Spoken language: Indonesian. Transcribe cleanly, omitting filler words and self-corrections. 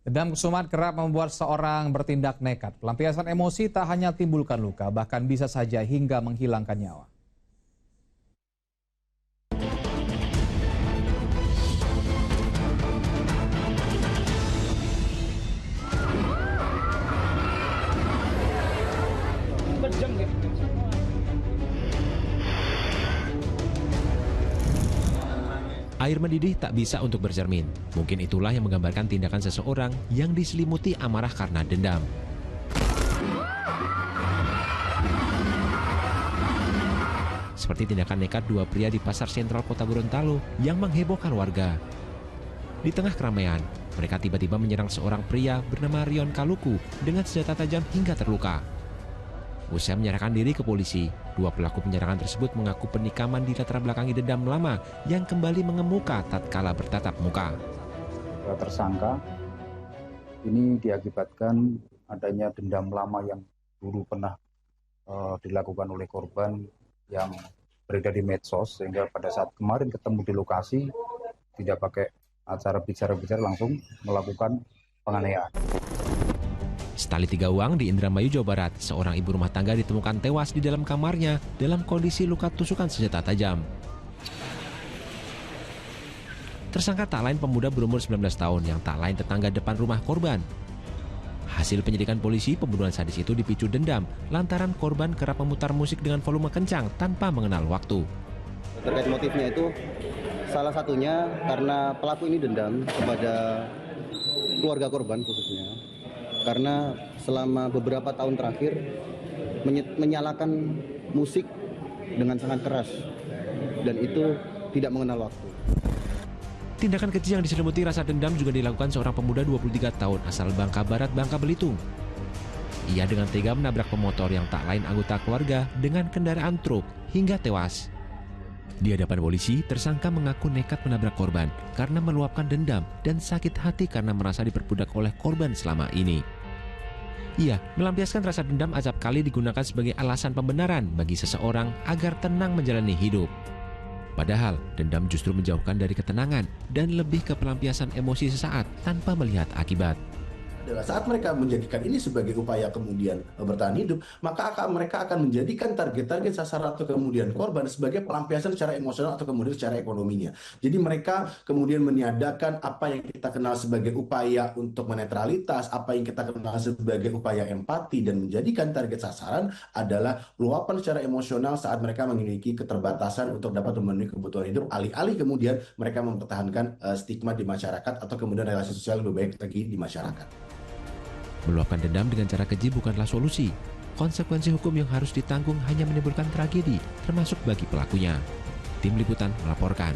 Dendam kesumat kerap membuat seorang bertindak nekat. Pelampiasan emosi tak hanya timbulkan luka, bahkan bisa saja hingga menghilangkan nyawa. Air mendidih tak bisa untuk bercermin. Mungkin itulah yang menggambarkan tindakan seseorang yang diselimuti amarah karena dendam. Seperti tindakan nekat dua pria di pasar sentral kota Gorontalo yang menghebohkan warga. Di tengah keramaian, mereka tiba-tiba menyerang seorang pria bernama Rion Kaluku dengan senjata tajam hingga terluka. Usai menyerahkan diri ke polisi, dua pelaku penyerangan tersebut mengaku penikaman dilatar belakangi dendam lama yang kembali mengemuka tatkala bertatap muka. Tersangka ini diakibatkan adanya dendam lama yang dulu pernah dilakukan oleh korban yang beredar di medsos, sehingga pada saat kemarin ketemu di lokasi tidak pakai acara bicara-bicara, langsung melakukan penganiayaan. Setali Tiga Uang di Indramayu, Jawa Barat, seorang ibu rumah tangga ditemukan tewas di dalam kamarnya dalam kondisi luka tusukan senjata tajam. Tersangka tak lain pemuda berumur 19 tahun yang tak lain tetangga depan rumah korban. Hasil penyelidikan polisi, pembunuhan sadis itu dipicu dendam lantaran korban kerap memutar musik dengan volume kencang tanpa mengenal waktu. Terkait motifnya itu, salah satunya karena pelaku ini dendam kepada keluarga korban khususnya. Karena selama beberapa tahun terakhir menyalakan musik dengan sangat keras dan itu tidak mengenal waktu. Tindakan keji yang diselimuti rasa dendam juga dilakukan seorang pemuda 23 tahun asal Bangka Barat, Bangka Belitung. Ia dengan tega menabrak pemotor yang tak lain anggota keluarga dengan kendaraan truk hingga tewas. Di hadapan polisi, tersangka mengaku nekat menabrak korban karena meluapkan dendam dan sakit hati karena merasa diperbudak oleh korban selama ini. Ia melampiaskan rasa dendam acap kali digunakan sebagai alasan pembenaran bagi seseorang agar tenang menjalani hidup. Padahal, dendam justru menjauhkan dari ketenangan dan lebih ke pelampiasan emosi sesaat tanpa melihat akibat. Adalah saat mereka menjadikan ini sebagai upaya kemudian bertahan hidup, maka mereka akan menjadikan target-target sasaran atau kemudian korban sebagai pelampiasan secara emosional atau kemudian secara ekonominya. Jadi mereka kemudian meniadakan apa yang kita kenal sebagai upaya untuk menetralitas, apa yang kita kenal sebagai upaya empati, dan menjadikan target sasaran adalah luapan secara emosional saat mereka memiliki keterbatasan untuk dapat memenuhi kebutuhan hidup, alih-alih kemudian mereka mempertahankan stigma di masyarakat atau kemudian relasi sosial lebih baik lagi di masyarakat. Meluapkan dendam dengan cara keji bukanlah solusi. Konsekuensi hukum yang harus ditanggung hanya menimbulkan tragedi, termasuk bagi pelakunya. Tim Liputan melaporkan.